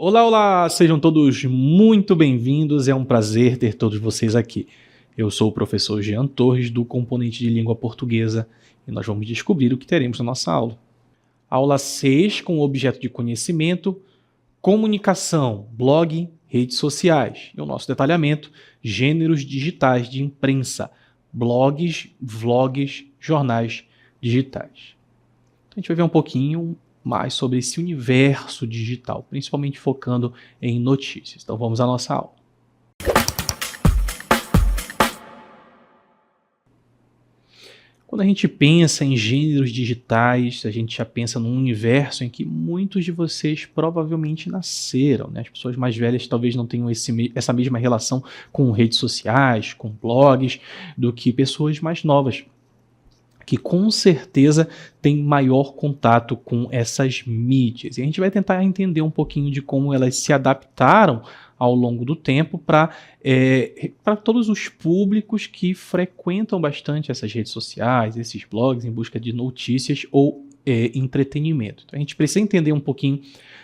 Olá, olá! Sejam todos muito bem-vindos, é um prazer ter todos vocês aqui. Eu sou o professor Jean Torres, do componente de língua portuguesa, e nós vamos descobrir o que teremos na nossa aula. Aula 6, com o objeto de conhecimento, comunicação, blog, redes sociais. E o nosso detalhamento, gêneros digitais de imprensa, blogs, vlogs, jornais digitais. Então, a gente vai ver um pouquinho mais sobre esse universo digital, principalmente focando em notícias. Então vamos à nossa aula. Quando a gente pensa em gêneros digitais, a gente já pensa num universo em que muitos de vocês provavelmente nasceram, né? As pessoas mais velhas talvez não tenham essa mesma relação com redes sociais, com blogs, do que pessoas mais novas, que com certeza tem maior contato com essas mídias. E a gente vai tentar entender um pouquinho de como elas se adaptaram ao longo do tempo para todos os públicos que frequentam bastante essas redes sociais, esses blogs em busca de notícias ou entretenimento. Então a gente precisa entender um pouquinho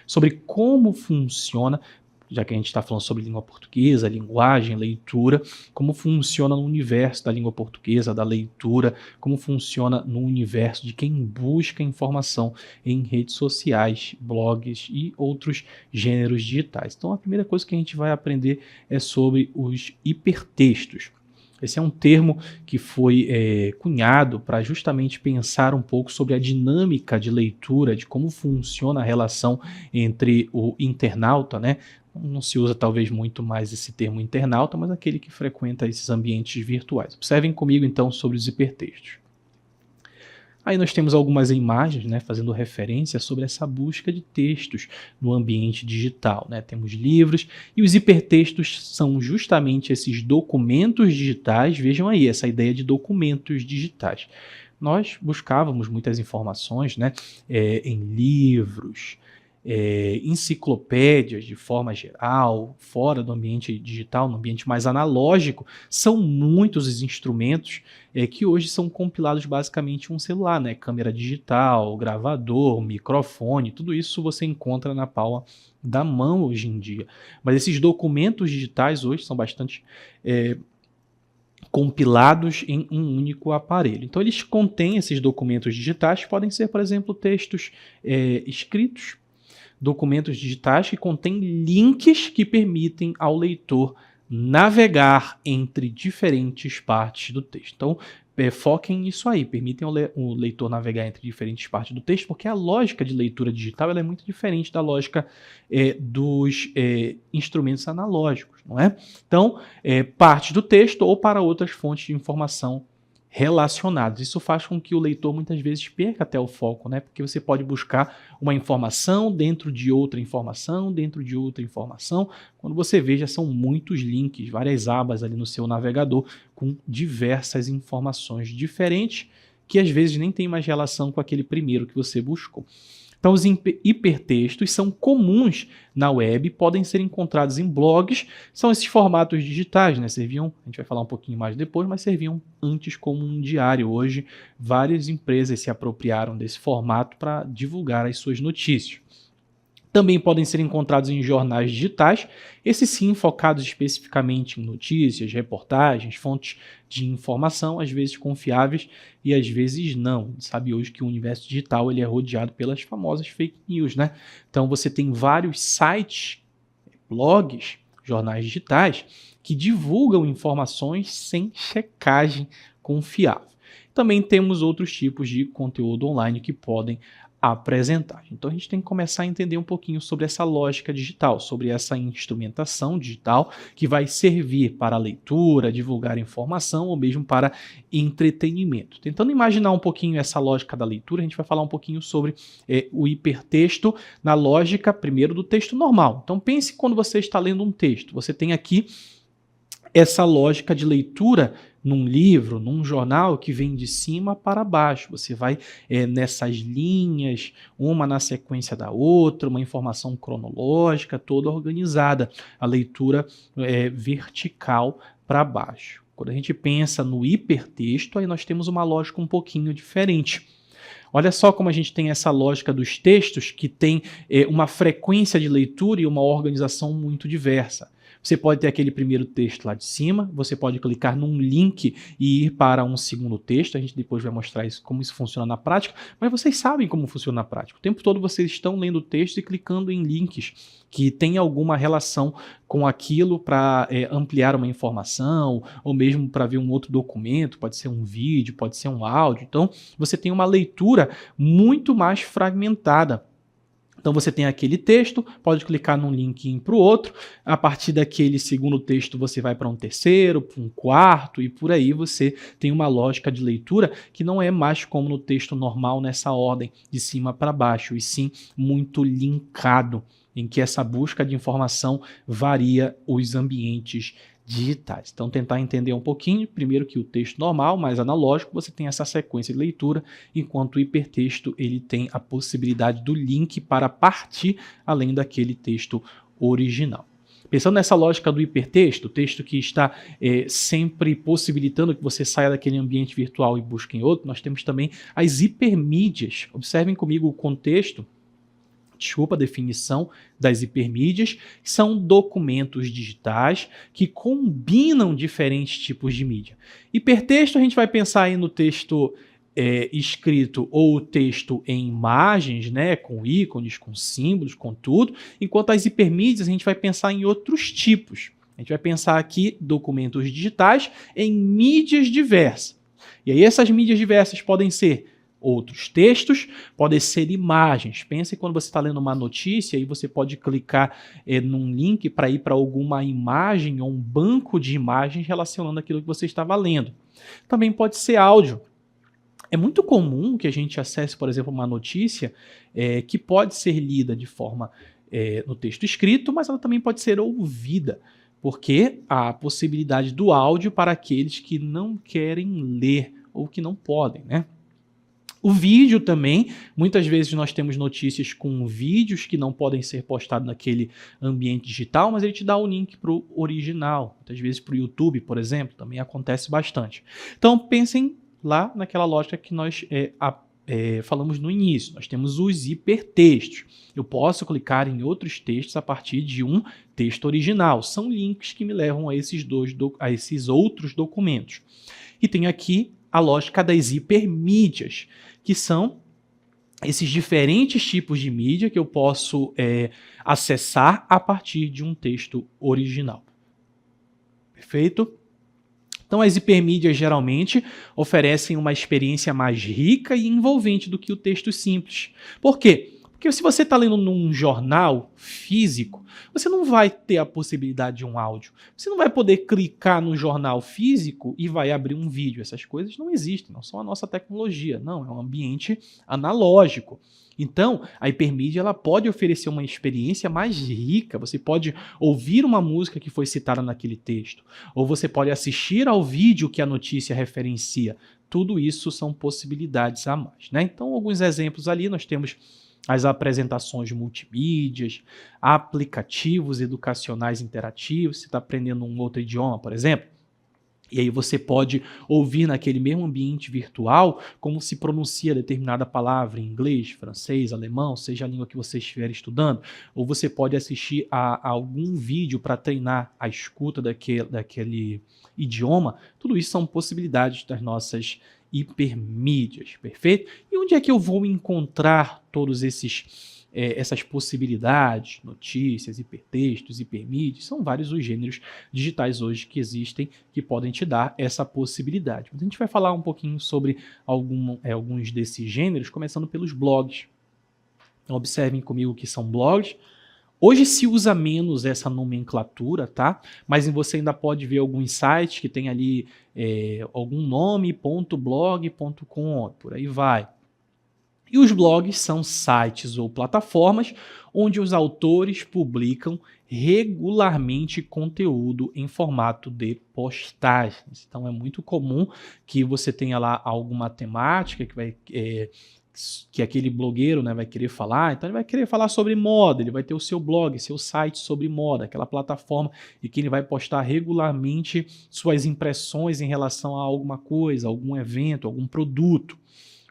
sobre como funciona, já que a gente está falando sobre língua portuguesa, linguagem, leitura, como funciona no universo da língua portuguesa, da leitura, como funciona no universo de quem busca informação em redes sociais, blogs e outros gêneros digitais. Então a primeira coisa que a gente vai aprender é sobre os hipertextos. Esse é um termo que foi cunhado para justamente pensar um pouco sobre a dinâmica de leitura, de como funciona a relação entre o internauta, né? Não se usa talvez muito mais esse termo internauta, mas aquele que frequenta esses ambientes virtuais. Observem comigo então sobre os hipertextos. Aí nós temos algumas imagens, né, fazendo referência sobre essa busca de textos no ambiente digital, né? Temos livros e os hipertextos são justamente esses documentos digitais. Vejam aí essa ideia de documentos digitais. Nós buscávamos muitas informações, né, em livros, enciclopédias de forma geral, fora do ambiente digital, no ambiente mais analógico. São muitos os instrumentos que hoje são compilados basicamente em um celular, né? Câmera digital, gravador, microfone, tudo isso você encontra na palma da mão hoje em dia. Mas esses documentos digitais hoje são bastante compilados em um único aparelho. Então eles contêm esses documentos digitais, podem ser, por exemplo, textos escritos, documentos digitais que contêm links que permitem ao leitor navegar entre diferentes partes do texto. Então, foquem nisso aí, permitem o leitor navegar entre diferentes partes do texto, porque a lógica de leitura digital ela é muito diferente da lógica dos instrumentos analógicos, não é? Então, parte do texto ou para outras fontes de informação relacionados. Isso faz com que o leitor muitas vezes perca até o foco, né? Porque você pode buscar uma informação dentro de outra informação, dentro de outra informação. Quando você vê, já são muitos links, várias abas ali no seu navegador com diversas informações diferentes que às vezes nem tem mais relação com aquele primeiro que você buscou. Então, os hipertextos são comuns na web, podem ser encontrados em blogs, são esses formatos digitais, né? Serviam, a gente vai falar um pouquinho mais depois, mas serviam antes como um diário. Hoje, várias empresas se apropriaram desse formato para divulgar as suas notícias. Também podem ser encontrados em jornais digitais, esses sim focados especificamente em notícias, reportagens, fontes de informação, às vezes confiáveis e às vezes não. A gente sabe hoje que o universo digital ele é rodeado pelas famosas fake news, né? Então você tem vários sites, blogs, jornais digitais que divulgam informações sem checagem confiável. Também temos outros tipos de conteúdo online que podem apresentar. Então a gente tem que começar a entender um pouquinho sobre essa lógica digital, sobre essa instrumentação digital que vai servir para leitura, divulgar informação ou mesmo para entretenimento. Tentando imaginar um pouquinho essa lógica da leitura, a gente vai falar um pouquinho sobre o hipertexto na lógica primeiro do texto normal. Então pense quando você está lendo um texto, você tem aqui essa lógica de leitura num livro, num jornal que vem de cima para baixo. Você vai nessas linhas, uma na sequência da outra, uma informação cronológica toda organizada. A leitura vertical para baixo. Quando a gente pensa no hipertexto, aí nós temos uma lógica um pouquinho diferente, Olha só como a gente tem essa lógica dos textos que tem uma frequência de leitura e uma organização muito diversa. Você pode ter aquele primeiro texto lá de cima, você pode clicar num link e ir para um segundo texto, a gente depois vai mostrar como isso funciona na prática, mas vocês sabem como funciona na prática. O tempo todo vocês estão lendo o texto e clicando em links que têm alguma relação com aquilo para ampliar uma informação, ou mesmo para ver um outro documento, pode ser um vídeo, pode ser um áudio. Então, você tem uma leitura muito mais fragmentada. Então você tem aquele texto, pode clicar num link para o outro, a partir daquele segundo texto você vai para um terceiro, para um quarto e por aí você tem uma lógica de leitura que não é mais como no texto normal nessa ordem de cima para baixo, e sim muito linkado, em que essa busca de informação varia os ambientes digitais. Então tentar entender um pouquinho, primeiro que o texto normal, mais analógico, você tem essa sequência de leitura, enquanto o hipertexto ele tem a possibilidade do link para partir além daquele texto original. Pensando nessa lógica do hipertexto, o texto que está sempre possibilitando que você saia daquele ambiente virtual e busque em outro, nós temos também as hipermídias. Observem comigo o contexto. Desculpa, a definição das hipermídias, que são documentos digitais que combinam diferentes tipos de mídia. Hipertexto, a gente vai pensar aí no texto escrito ou texto em imagens, né, com ícones, com símbolos, com tudo, enquanto as hipermídias a gente vai pensar em outros tipos. A gente vai pensar aqui documentos digitais em mídias diversas. E aí essas mídias diversas podem ser outros textos, podem ser imagens. Pense quando você está lendo uma notícia e você pode clicar num link para ir para alguma imagem ou um banco de imagens relacionando aquilo que você estava lendo. Também pode ser áudio. É muito comum que a gente acesse, por exemplo, uma notícia que pode ser lida de forma no texto escrito, mas ela também pode ser ouvida, porque há a possibilidade do áudio para aqueles que não querem ler ou que não podem, né? O vídeo também, muitas vezes nós temos notícias com vídeos que não podem ser postados naquele ambiente digital, mas ele te dá o link para o original. Muitas vezes para o YouTube, por exemplo, também acontece bastante. Então pensem lá naquela lógica que nós falamos no início. Nós temos os hipertextos. Eu posso clicar em outros textos a partir de um texto original. São links que me levam a esses outros documentos. E tem aqui a lógica das hipermídias, que são esses diferentes tipos de mídia que eu posso acessar a partir de um texto original. Perfeito? Então as hipermídias geralmente oferecem uma experiência mais rica e envolvente do que o texto simples. Por quê? Porque se você está lendo num jornal físico, você não vai ter a possibilidade de um áudio. Você não vai poder clicar no jornal físico e vai abrir um vídeo. Essas coisas não existem, não são a nossa tecnologia. Não, é um ambiente analógico. Então, a hipermídia ela pode oferecer uma experiência mais rica. Você pode ouvir uma música que foi citada naquele texto, ou você pode assistir ao vídeo que a notícia referencia. Tudo isso são possibilidades a mais, né? Então, alguns exemplos ali, nós temos as apresentações multimídias, aplicativos educacionais interativos. Você está aprendendo um outro idioma, por exemplo, e aí você pode ouvir naquele mesmo ambiente virtual como se pronuncia determinada palavra em inglês, francês, alemão, seja a língua que você estiver estudando. Ou você pode assistir a algum vídeo para treinar a escuta daquele idioma. Tudo isso são possibilidades das nossas hipermídias, perfeito? E onde é que eu vou encontrar todos essas possibilidades, notícias, hipertextos, hipermídias? São vários os gêneros digitais hoje que existem que podem te dar essa possibilidade. Mas a gente vai falar um pouquinho sobre alguns desses gêneros, começando pelos blogs. Então, observem comigo o que são blogs. Hoje se usa menos essa nomenclatura, tá? Mas você ainda pode ver alguns sites que tem ali algum nome, .blog.com, por aí vai. E os blogs são sites ou plataformas onde os autores publicam regularmente conteúdo em formato de postagens. Então é muito comum que você tenha lá alguma temática que aquele blogueiro, né, vai querer falar. Então ele vai querer falar sobre moda, ele vai ter o seu blog, seu site sobre moda, aquela plataforma em que ele vai postar regularmente suas impressões em relação a alguma coisa, algum evento, algum produto.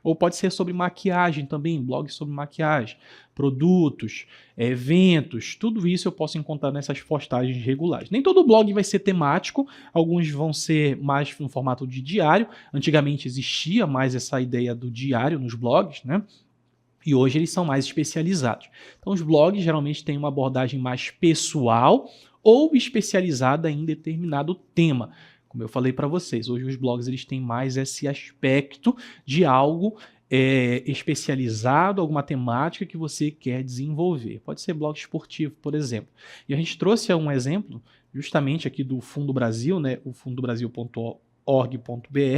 Ou pode ser sobre maquiagem também, blog sobre maquiagem, produtos, eventos, tudo isso eu posso encontrar nessas postagens regulares. Nem todo blog vai ser temático, alguns vão ser mais no formato de diário. Antigamente existia mais essa ideia do diário nos blogs, né? E hoje eles são mais especializados. Então os blogs geralmente têm uma abordagem mais pessoal ou especializada em determinado tema. Como eu falei para vocês, hoje os blogs eles têm mais esse aspecto de algo especializado, alguma temática que você quer desenvolver. Pode ser blog esportivo, por exemplo. E a gente trouxe um exemplo justamente aqui do Fundo Brasil, né? O fundobrasil.org.br,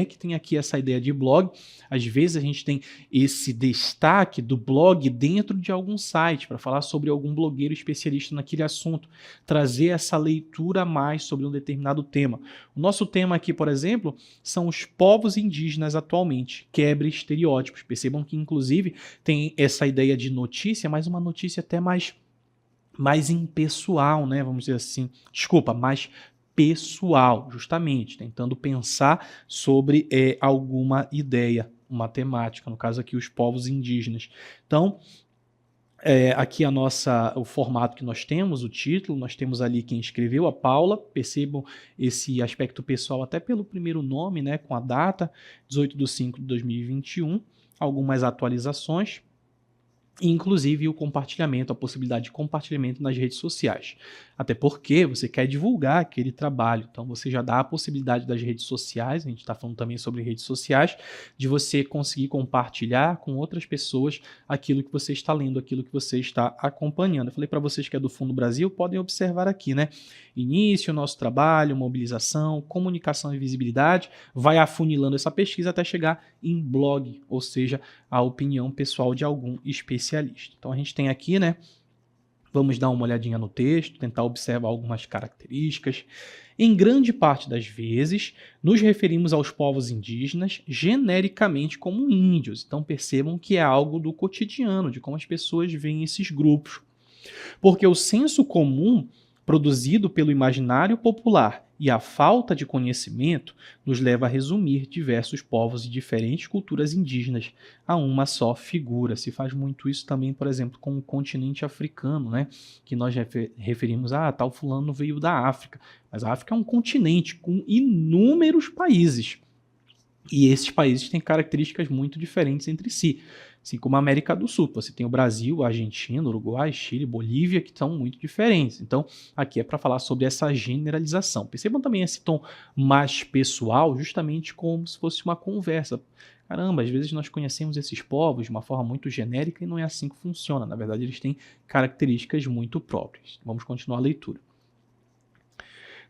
que tem aqui essa ideia de blog. Às vezes a gente tem esse destaque do blog dentro de algum site para falar sobre algum blogueiro especialista naquele assunto, trazer essa leitura a mais sobre um determinado tema. O nosso tema aqui, por exemplo, são os povos indígenas atualmente, quebre estereótipos. Percebam que inclusive tem essa ideia de notícia, mas uma notícia até mais impessoal, né? Vamos dizer assim. Desculpa, mais pessoal, justamente, tentando pensar sobre alguma ideia, uma temática, no caso aqui os povos indígenas. Então, aqui o formato que nós temos, o título, nós temos ali quem escreveu, a Paula, percebam esse aspecto pessoal até pelo primeiro nome, né, com a data, 18/5/2021, algumas atualizações, inclusive o compartilhamento, a possibilidade de compartilhamento nas redes sociais. Até porque você quer divulgar aquele trabalho, então você já dá a possibilidade das redes sociais, a gente está falando também sobre redes sociais, de você conseguir compartilhar com outras pessoas aquilo que você está lendo, aquilo que você está acompanhando. Eu falei para vocês que é do Fundo Brasil, podem observar aqui, né? Início, nosso trabalho, mobilização, comunicação e visibilidade, vai afunilando essa pesquisa até chegar em blog, ou seja, a opinião pessoal de algum especialista. Então a gente tem aqui, né? Vamos dar uma olhadinha no texto, tentar observar algumas características. Em grande parte das vezes, nos referimos aos povos indígenas genericamente como índios. Então percebam que é algo do cotidiano, de como as pessoas veem esses grupos. Porque o senso comum produzido pelo imaginário popular e a falta de conhecimento nos leva a resumir diversos povos e diferentes culturas indígenas a uma só figura. Se faz muito isso também, por exemplo, com o continente africano, né? Que nós referimos a tal fulano veio da África. Mas a África é um continente com inúmeros países. E esses países têm características muito diferentes entre si. Assim como a América do Sul, você tem o Brasil, a Argentina, Uruguai, Chile, Bolívia, que são muito diferentes. Então, aqui é para falar sobre essa generalização. Percebam também esse tom mais pessoal, justamente como se fosse uma conversa. Caramba, às vezes nós conhecemos esses povos de uma forma muito genérica e não é assim que funciona. Na verdade, eles têm características muito próprias. Vamos continuar a leitura.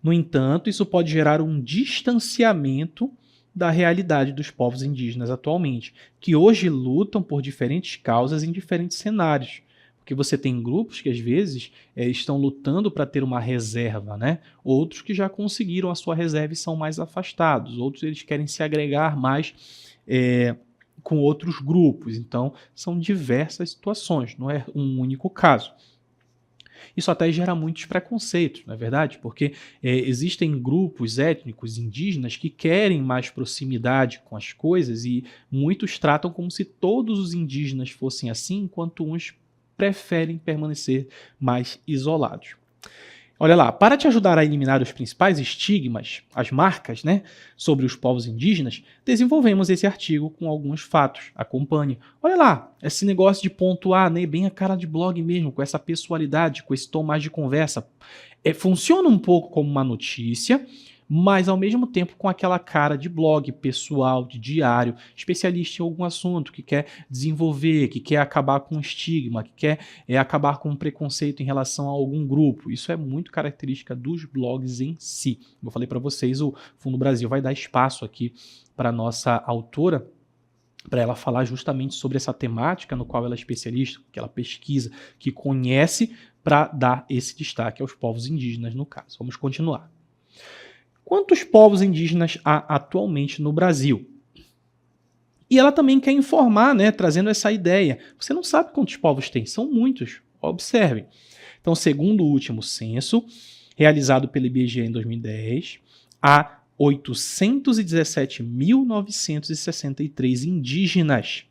No entanto, isso pode gerar um distanciamento da realidade dos povos indígenas atualmente, que hoje lutam por diferentes causas em diferentes cenários. Porque você tem grupos que às vezes estão lutando para ter uma reserva, né? Outros que já conseguiram a sua reserva e são mais afastados, outros eles querem se agregar mais com outros grupos. Então, são diversas situações, não é um único caso. Isso até gera muitos preconceitos, não é verdade? Porque existem grupos étnicos indígenas que querem mais proximidade com as coisas e muitos tratam como se todos os indígenas fossem assim, enquanto uns preferem permanecer mais isolados. Olha lá, para te ajudar a eliminar os principais estigmas, as marcas, né, sobre os povos indígenas, desenvolvemos esse artigo com alguns fatos. Acompanhe. Olha lá, esse negócio de pontuar, né, bem a cara de blog mesmo, com essa pessoalidade, com esse tom mais de conversa. Funciona um pouco como uma notícia, mas ao mesmo tempo com aquela cara de blog pessoal, de diário, especialista em algum assunto, que quer desenvolver, que quer acabar com o estigma, que quer acabar com o preconceito em relação a algum grupo. Isso é muito característica dos blogs em si. Como eu falei para vocês, o Fundo Brasil vai dar espaço aqui para a nossa autora, para ela falar justamente sobre essa temática no qual ela é especialista, que ela pesquisa, que conhece, para dar esse destaque aos povos indígenas no caso. Vamos continuar. Quantos povos indígenas há atualmente no Brasil? E ela também quer informar, né, trazendo essa ideia. Você não sabe quantos povos tem, são muitos. Observem. Então, segundo o último censo, realizado pelo IBGE em 2010, há 817.963 indígenas.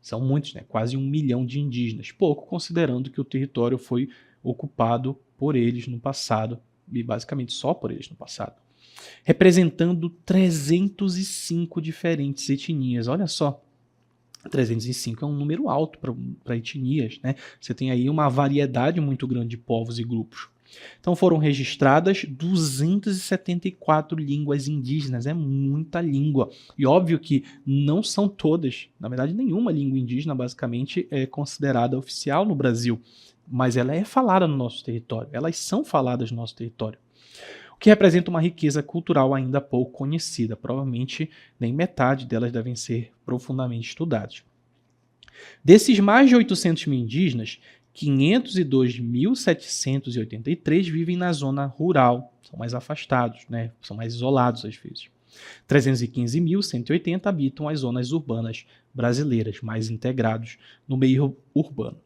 São muitos, né? Quase 1 milhão de indígenas. Pouco, considerando que o território foi ocupado por eles no passado, e basicamente só por eles no passado. Representando 305 diferentes etnias. Olha só, 305 é um número alto para etnias, né? Você tem aí uma variedade muito grande de povos e grupos. Então foram registradas 274 línguas indígenas, é muita língua. E óbvio que não são todas, na verdade nenhuma língua indígena basicamente é considerada oficial no Brasil, mas ela é falada no nosso território, elas são faladas no nosso território. O que representa uma riqueza cultural ainda pouco conhecida, provavelmente nem metade delas devem ser profundamente estudadas. Desses mais de 800 mil indígenas, 502.783 vivem na zona rural, são mais afastados, né? São mais isolados às vezes. 315.180 habitam as zonas urbanas brasileiras, mais integrados no meio urbano.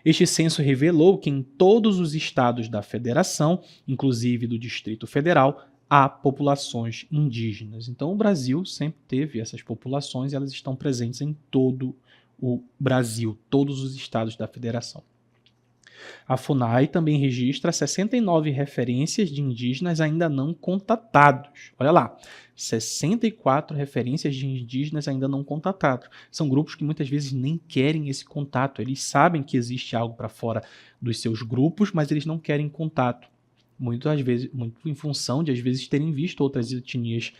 Este censo revelou que em todos os estados da federação, inclusive do Distrito Federal, há populações indígenas. Então o Brasil sempre teve essas populações e elas estão presentes em todo o Brasil, todos os estados da federação. A FUNAI também registra 69 referências de indígenas ainda não contatados. Olha lá, 64 referências de indígenas ainda não contatados. São grupos que muitas vezes nem querem esse contato. Eles sabem que existe algo para fora dos seus grupos, mas eles não querem contato. Muito em função de, às vezes, terem visto outras etnias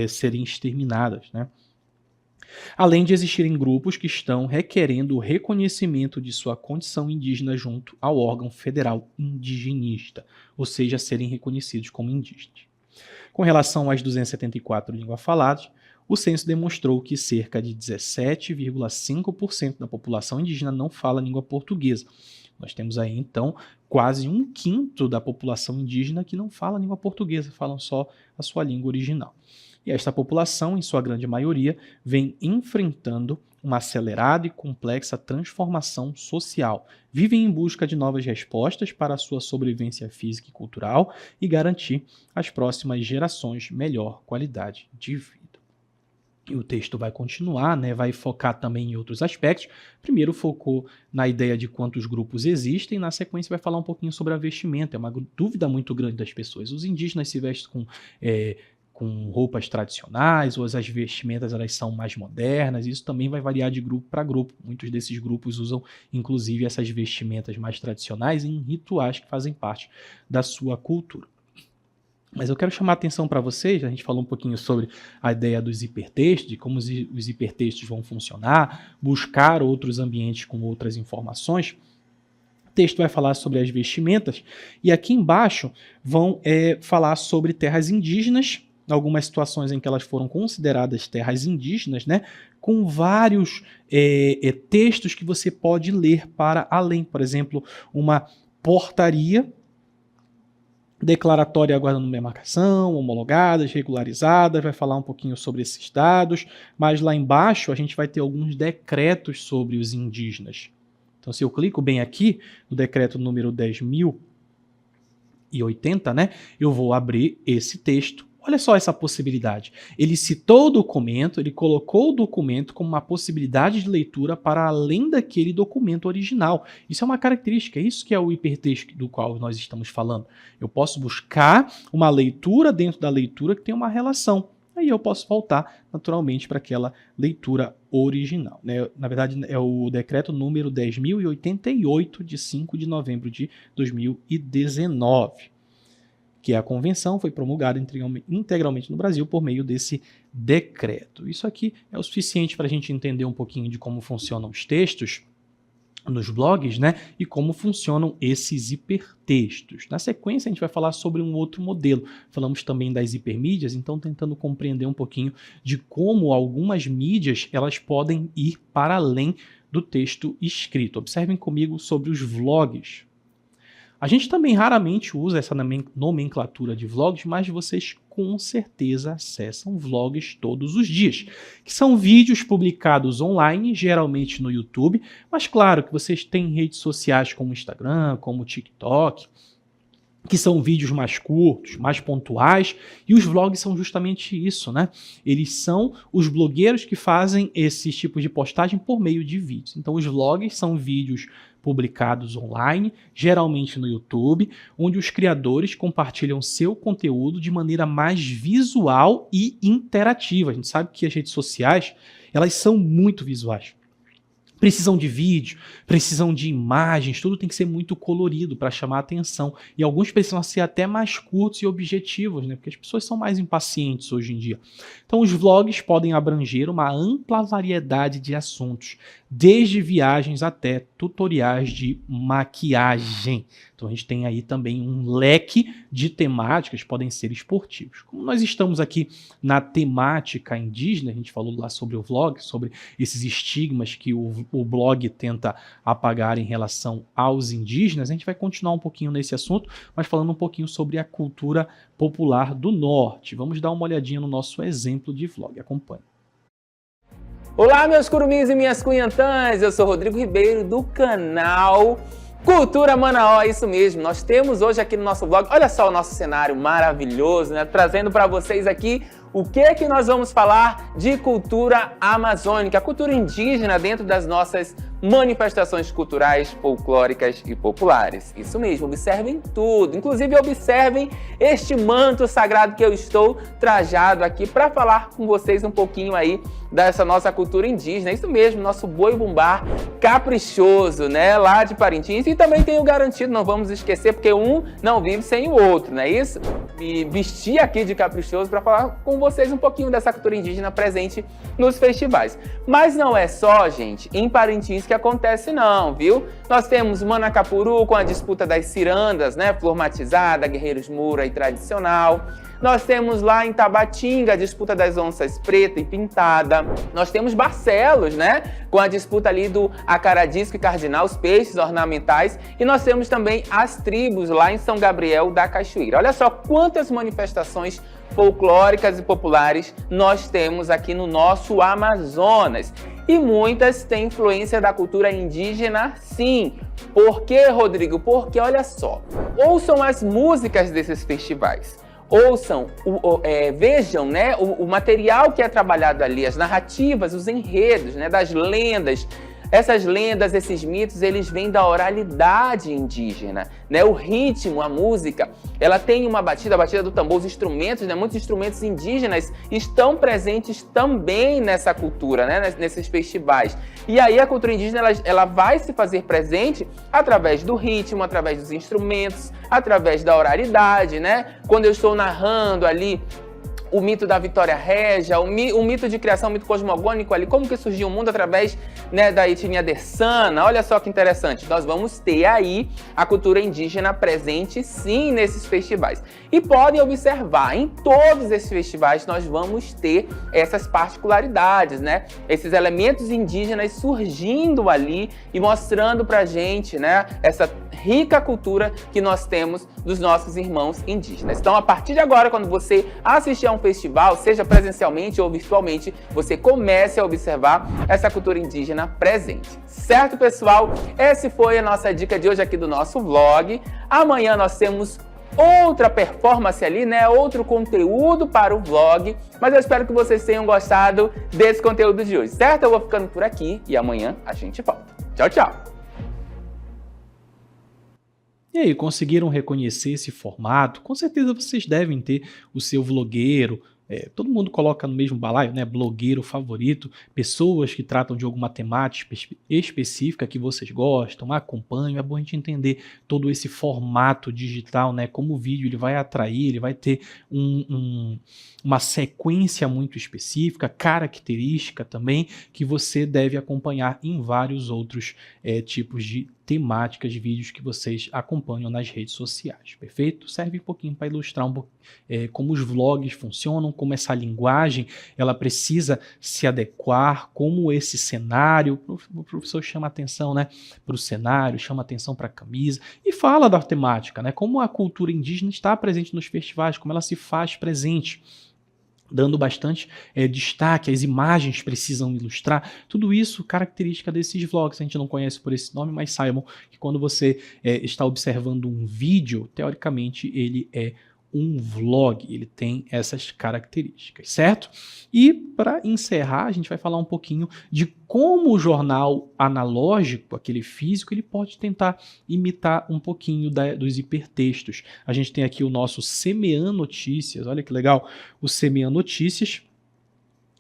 serem exterminadas, né? Além de existirem grupos que estão requerendo o reconhecimento de sua condição indígena junto ao órgão federal indigenista, ou seja, serem reconhecidos como indígenas. Com relação às 274 línguas faladas, o censo demonstrou que cerca de 17,5% da população indígena não fala língua portuguesa. Nós temos aí, então, quase 1/5 da população indígena que não fala língua portuguesa, falam só a sua língua original. E esta população, em sua grande maioria, vem enfrentando uma acelerada e complexa transformação social. Vivem em busca de novas respostas para a sua sobrevivência física e cultural e garantir às próximas gerações melhor qualidade de vida. E o texto vai continuar, né? Vai focar também em outros aspectos. Primeiro focou na ideia de quantos grupos existem, na sequência vai falar um pouquinho sobre a vestimenta. É uma dúvida muito grande das pessoas. Os indígenas se vestem com roupas tradicionais, ou as vestimentas elas são mais modernas, isso também vai variar de grupo para grupo. Muitos desses grupos usam, inclusive, essas vestimentas mais tradicionais em rituais que fazem parte da sua cultura. Mas eu quero chamar a atenção para vocês, a gente falou um pouquinho sobre a ideia dos hipertextos, de como os hipertextos vão funcionar, buscar outros ambientes com outras informações. O texto vai falar sobre as vestimentas, e aqui embaixo vão falar sobre terras indígenas, algumas situações em que elas foram consideradas terras indígenas, né, com vários textos que você pode ler para além. Por exemplo, uma portaria declaratória aguardando demarcação, homologadas, regularizadas, vai falar um pouquinho sobre esses dados, mas lá embaixo a gente vai ter alguns decretos sobre os indígenas. Então, se eu clico bem aqui, no decreto número 10.080, né, eu vou abrir esse texto. Olha só essa possibilidade. Ele citou o documento, ele colocou o documento como uma possibilidade de leitura para além daquele documento original. Isso é uma característica, é isso que é o hipertexto do qual nós estamos falando. Eu posso buscar uma leitura dentro da leitura que tem uma relação. Aí eu posso voltar naturalmente para aquela leitura original, né? Na verdade, é o decreto número 10.088, de 5 de novembro de 2019. Que a convenção foi promulgada integralmente no Brasil por meio desse decreto. Isso aqui é o suficiente para a gente entender um pouquinho de como funcionam os textos nos blogs, né? E como funcionam esses hipertextos. Na sequência, a gente vai falar sobre um outro modelo. Falamos também das hipermídias, então tentando compreender um pouquinho de como algumas mídias elas podem ir para além do texto escrito. Observem comigo sobre os vlogs. A gente também raramente usa essa nomenclatura de vlogs, mas vocês com certeza acessam vlogs todos os dias, que são vídeos publicados online, geralmente no YouTube, mas claro que vocês têm redes sociais como Instagram, como TikTok, que são vídeos mais curtos, mais pontuais, e os vlogs são justamente isso, né? Eles são os blogueiros que fazem esses tipos de postagem por meio de vídeos. Então os vlogs são vídeos publicados online, geralmente no YouTube, onde os criadores compartilham seu conteúdo de maneira mais visual e interativa. A gente sabe que as redes sociais, elas são muito visuais. Precisam de vídeo, precisam de imagens, tudo tem que ser muito colorido para chamar a atenção. E alguns precisam ser até mais curtos e objetivos, né? Porque as pessoas são mais impacientes hoje em dia. Então os vlogs podem abranger uma ampla variedade de assuntos, desde viagens até tutoriais de maquiagem. Então a gente tem aí também um leque de temáticas, podem ser esportivos. Como nós estamos aqui na temática indígena, a gente falou lá sobre o vlog, sobre esses estigmas que o blog tenta apagar em relação aos indígenas, a gente vai continuar um pouquinho nesse assunto, mas falando um pouquinho sobre a cultura popular do norte. Vamos dar uma olhadinha no nosso exemplo de vlog. Acompanhe. Olá, meus curumins e minhas cunhantãs, eu sou Rodrigo Ribeiro do canal Cultura Manaó, isso mesmo, nós temos hoje aqui no nosso blog, olha só o nosso cenário maravilhoso, né? Trazendo para vocês aqui o que nós vamos falar de cultura amazônica, cultura indígena dentro das nossas manifestações culturais, folclóricas e populares. Isso mesmo, observem tudo, inclusive observem este manto sagrado que eu estou trajado aqui para falar com vocês um pouquinho aí dessa nossa cultura indígena. Isso mesmo, nosso boi-bumbá caprichoso, né, lá de Parintins, e também tem o garantido, não vamos esquecer, porque um não vive sem o outro, não é isso? Me vestir aqui de caprichoso para falar com vocês um pouquinho dessa cultura indígena presente nos festivais. Mas não é só, gente, em Parintins que acontece não, viu? Nós temos Manacapuru com a disputa das cirandas, né, flor matizada, guerreiros mura e tradicional. Nós temos lá em Tabatinga a disputa das onças preta e pintada. Nós temos Barcelos, né? Com a disputa ali do acaradisco e cardinal, os peixes ornamentais. E nós temos também as tribos lá em São Gabriel da Cachoeira. Olha só quantas manifestações folclóricas e populares nós temos aqui no nosso Amazonas. E muitas têm influência da cultura indígena, sim. Por quê, Rodrigo? Porque, olha só, ouçam as músicas desses festivais. Ouçam, vejam, né, o material que é trabalhado ali, as narrativas, os enredos, né, das lendas. Essas lendas, esses mitos, eles vêm da oralidade indígena, né? O ritmo, a música, ela tem uma batida, a batida do tambor, os instrumentos, né? Muitos instrumentos indígenas estão presentes também nessa cultura, né? Nesses festivais. E aí a cultura indígena, ela vai se fazer presente através do ritmo, através dos instrumentos, através da oralidade, né? Quando eu estou narrando ali o mito da Vitória Régia, o mito de criação, o mito cosmogônico ali, como que surgiu o mundo através, né, da etnia Dessana. Olha só que interessante, nós vamos ter aí a cultura indígena presente sim nesses festivais. E podem observar, em todos esses festivais nós vamos ter essas particularidades, né? Esses elementos indígenas surgindo ali e mostrando pra gente, né, essa rica cultura que nós temos dos nossos irmãos indígenas. Então, a partir de agora, quando você assistir a um festival, seja presencialmente ou virtualmente, você comece a observar essa cultura indígena presente. Certo, pessoal? Essa foi a nossa dica de hoje aqui do nosso vlog. Amanhã nós temos outra performance ali, né? Outro conteúdo para o vlog. Mas eu espero que vocês tenham gostado desse conteúdo de hoje, certo? Eu vou ficando por aqui e amanhã a gente volta. Tchau, tchau! E aí, conseguiram reconhecer esse formato? Com certeza vocês devem ter o seu vlogueiro. Todo mundo coloca no mesmo balaio, né? Blogueiro favorito, pessoas que tratam de alguma temática específica que vocês gostam, acompanham. É bom a gente entender todo esse formato digital, né? Como o vídeo ele vai atrair, ele vai ter uma sequência muito específica, característica também, que você deve acompanhar em vários outros tipos de temáticas de vídeos que vocês acompanham nas redes sociais, perfeito? Serve um pouquinho para ilustrar como os vlogs funcionam, como essa linguagem ela precisa se adequar, como esse cenário, o professor chama atenção, né, para o cenário, chama atenção para a camisa e fala da temática, né, como a cultura indígena está presente nos festivais, como ela se faz presente. dando bastante destaque, as imagens precisam ilustrar, tudo isso característica desses vlogs. A gente não conhece por esse nome, mas saibam que quando você está observando um vídeo, teoricamente ele é um vlog, ele tem essas características, certo? E para encerrar, a gente vai falar um pouquinho de como o jornal analógico, aquele físico, ele pode tentar imitar um pouquinho dos hipertextos. A gente tem aqui o nosso CMEA Notícias, olha que legal, o CMEA Notícias,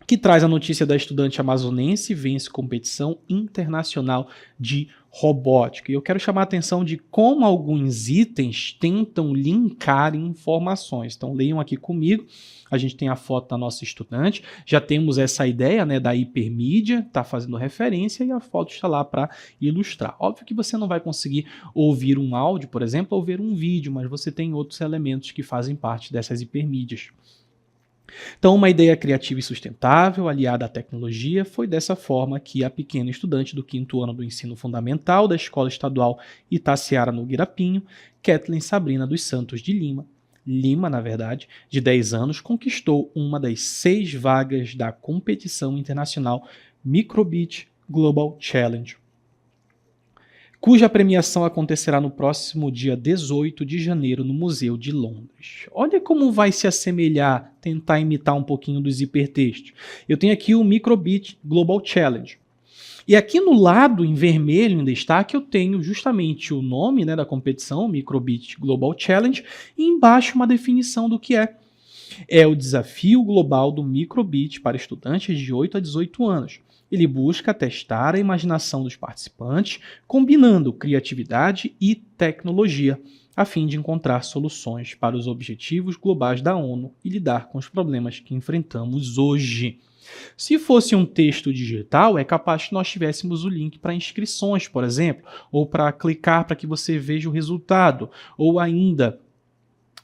que traz a notícia da estudante amazonense vence competição internacional de robótica. E eu quero chamar a atenção de como alguns itens tentam linkar informações. Então leiam aqui comigo, a gente tem a foto da nossa estudante, já temos essa ideia, né, da hipermídia, está fazendo referência e a foto está lá para ilustrar. Óbvio que você não vai conseguir ouvir um áudio, por exemplo, ou ver um vídeo, mas você tem outros elementos que fazem parte dessas hipermídias. Então, uma ideia criativa e sustentável, aliada à tecnologia, foi dessa forma que a pequena estudante do 5º ano do ensino fundamental da Escola Estadual Itaciara no Guirapinho, Kathleen Sabrina dos Santos de Lima, na verdade, de 10 anos, conquistou uma das 6 vagas da competição internacional Microbit Global Challenge, cuja premiação acontecerá no próximo dia 18 de janeiro no Museu de Londres. Olha como vai se assemelhar, tentar imitar um pouquinho dos hipertextos. Eu tenho aqui o Microbit Global Challenge. E aqui no lado, em vermelho, em destaque, eu tenho justamente o nome, né, da competição, Microbit Global Challenge, e embaixo uma definição do que é. É o desafio global do microbit para estudantes de 8 a 18 anos. Ele busca testar a imaginação dos participantes, combinando criatividade e tecnologia, a fim de encontrar soluções para os objetivos globais da ONU e lidar com os problemas que enfrentamos hoje. Se fosse um texto digital, é capaz que nós tivéssemos o link para inscrições, por exemplo, ou para clicar para que você veja o resultado, ou ainda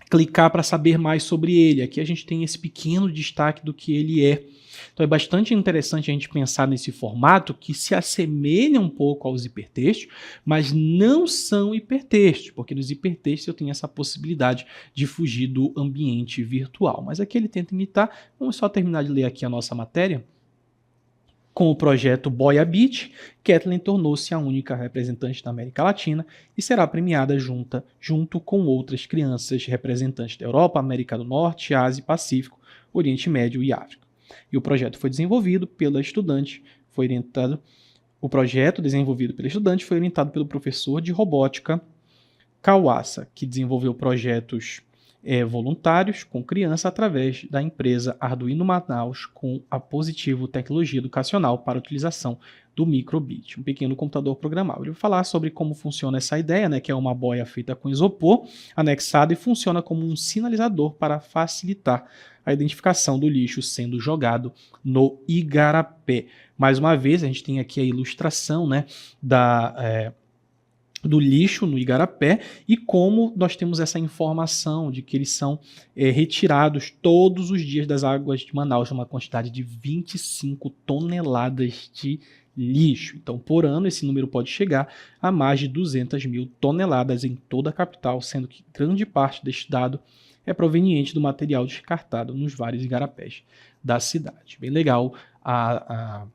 clicar para saber mais sobre ele. Aqui a gente tem esse pequeno destaque do que ele é. Então é bastante interessante a gente pensar nesse formato que se assemelha um pouco aos hipertextos, mas não são hipertextos, porque nos hipertextos eu tenho essa possibilidade de fugir do ambiente virtual. Mas aqui ele tenta imitar. Vamos só terminar de ler aqui a nossa matéria. Com o projeto Boia-Bit, Kathleen tornou-se a única representante da América Latina e será premiada junto com outras crianças representantes da Europa, América do Norte, Ásia e Pacífico, Oriente Médio e África. E o projeto foi desenvolvido pela estudante, o projeto desenvolvido pela estudante foi orientado pelo professor de robótica Kawasa, que desenvolveu projetos voluntários com criança através da empresa Arduino Manaus com a Positivo Tecnologia Educacional para a utilização do Microbit, um pequeno computador programável. Eu vou falar sobre como funciona essa ideia, né, que é uma boia feita com isopor anexado e funciona como um sinalizador para facilitar a identificação do lixo sendo jogado no igarapé. Mais uma vez, a gente tem aqui a ilustração, né, do lixo no igarapé e como nós temos essa informação de que eles são retirados todos os dias das águas de Manaus, uma quantidade de 25 toneladas de lixo. Então, por ano, esse número pode chegar a mais de 200 mil toneladas em toda a capital, sendo que grande parte deste dado é proveniente do material descartado nos vários igarapés da cidade. Bem legal a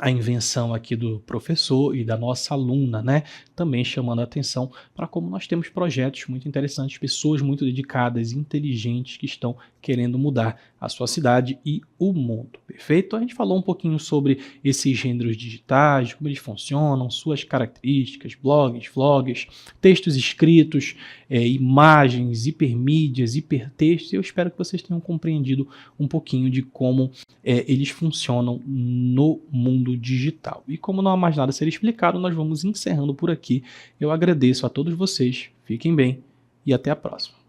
invenção aqui do professor e da nossa aluna, né? Também chamando a atenção para como nós temos projetos muito interessantes, pessoas muito dedicadas, inteligentes, que estão querendo mudar a sua cidade e o mundo, perfeito? A gente falou um pouquinho sobre esses gêneros digitais, como eles funcionam, suas características, blogs, vlogs, textos escritos, imagens, hipermídias, hipertextos. Eu espero que vocês tenham compreendido um pouquinho de como eles funcionam no mundo digital. E como não há mais nada a ser explicado, nós vamos encerrando por aqui. Eu agradeço a todos vocês, fiquem bem e até a próxima.